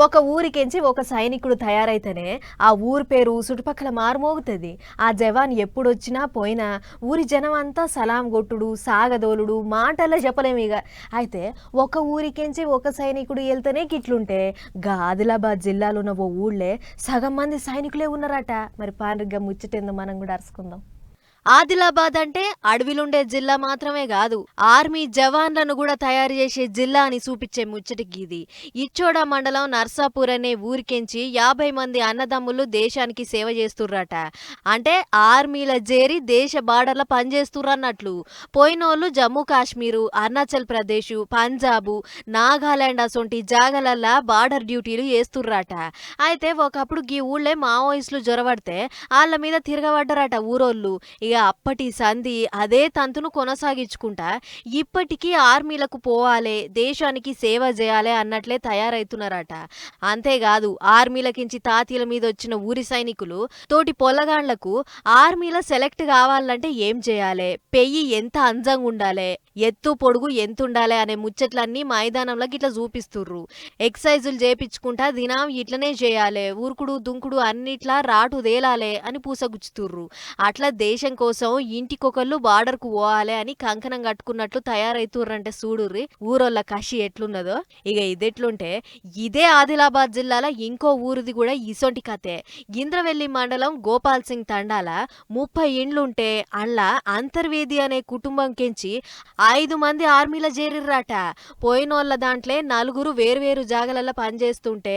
ఒక ఊరికెంచి ఒక సైనికుడు తయారైతేనే ఆ ఊరి పేరు చుట్టుపక్కల మారుమోగుతుంది. ఆ జవాన్ ఎప్పుడొచ్చినా పోయినా ఊరి జనం అంతా సలాం కొట్టుడు, సాగదోలుడు మాటల్లో చెప్పలేమిగ. అయితే ఒక ఊరికెంచి ఒక సైనికుడు వెళ్తేనే గిట్లుంటే గా ఆదిలాబాద్ జిల్లాలో ఉన్న ఓ ఊళ్ళే సగం మంది సైనికులే ఉన్నారట. మరి పాండ్రిగ్గా ముచ్చటేందో మనం కూడా అరుచుకుందాం. ఆదిలాబాద్ అంటే అడవిలుండే జిల్లా మాత్రమే కాదు, ఆర్మీ జవాన్లను కూడా తయారు చేసే జిల్లా అని చూపించే ముచ్చటికి ఇది. ఇచ్చోడ మండలం నర్సాపూర్ అనే ఊరికెంచి 50 మంది అన్నదమ్ములు దేశానికి సేవ చేస్తుర్రట. అంటే ఆర్మీల చేరి దేశ బార్డర్ల పనిచేస్తుర్రన్నట్లు. పోయినోళ్ళు జమ్మూ కాశ్మీరు, అరుణాచల్ ప్రదేశ్, పంజాబు, నాగాలాండ్ అసొంటి జాగలల్లా బార్డర్ డ్యూటీలు చేస్తుర్రట. అయితే ఒకప్పుడు గీ ఊళ్ళే మావోయిస్టులు జొరబడితే వాళ్ళ మీద తిరగబడ్డరట ఊరోళ్ళు. ఇక అప్పటి సంధి అదే తంతును కొనసాగించుకుంటా ఇప్పటికీ ఆర్మీలకు పోవాలే, దేశానికి సేవ చేయాలి అన్నట్లే తయారైతున్నారట. అంతేకాదు ఆర్మీలకించి తాతీల మీద వచ్చిన ఊరి సైనికులు తోటి పొల్లగాండ్లకు ఆర్మీలో సెలెక్ట్ కావాలంటే ఏం చేయాలి, పెయ్యి ఎంత అంజంగా ఉండాలి, ఎత్తు పొడుగు ఎంత ఉండాలి అనే ముచ్చట్లన్నీ మైదానంలో గిట్లా చూపిస్తుర్రు. ఎక్సైజులు చేపించుకుంటా దినం ఇట్లనే చేయాలి, ఉరుకుడు దుంకుడు అన్నిట్లా రాటు తేలాలే అని పూసగుచ్చుతుర్రు. అట్లా దేశం కోసం ఇంటికొకళ్ళు బార్డర్కు పోవాలి అని కంకణం కట్టుకున్నట్లు తయారైతుర్రంటే చూడుర్రి ఊరోళ్ళ కషి ఎట్లున్నదో. ఇక ఇదెట్లుంటే ఇదే ఆదిలాబాద్ జిల్లాలో ఇంకో ఊరిది కూడా ఇసొంటి కథే. గింద్రవెల్లి మండలం గోపాల్ సింగ్ తండాల 30 ఇండ్లుంటే అల్లా అంతర్వేది అనే కుటుంబం కెంచి 5 మంది ఆర్మీలో చేరిర్రట. పోయినోళ్ళ దాంట్లే 4 వేర్వేరు జాగలల్ల పనిచేస్తుంటే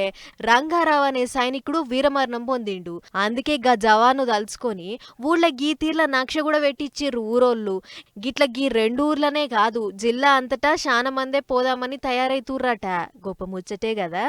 రంగారావు అనే సైనికుడు వీరమరణం పొందిండు. అందుకే గా జవాను దలుచుకొని ఊళ్ళ గీ తీర్ల నక్ష కూడా పెట్టిచ్చిర్రు ఊరోళ్ళు. గిట్ల గీ 2 ఊర్లనే కాదు జిల్లా అంతటా శాన మందే పోదామని తయారైతుర్రట. గొప్ప ముచ్చటే కదా.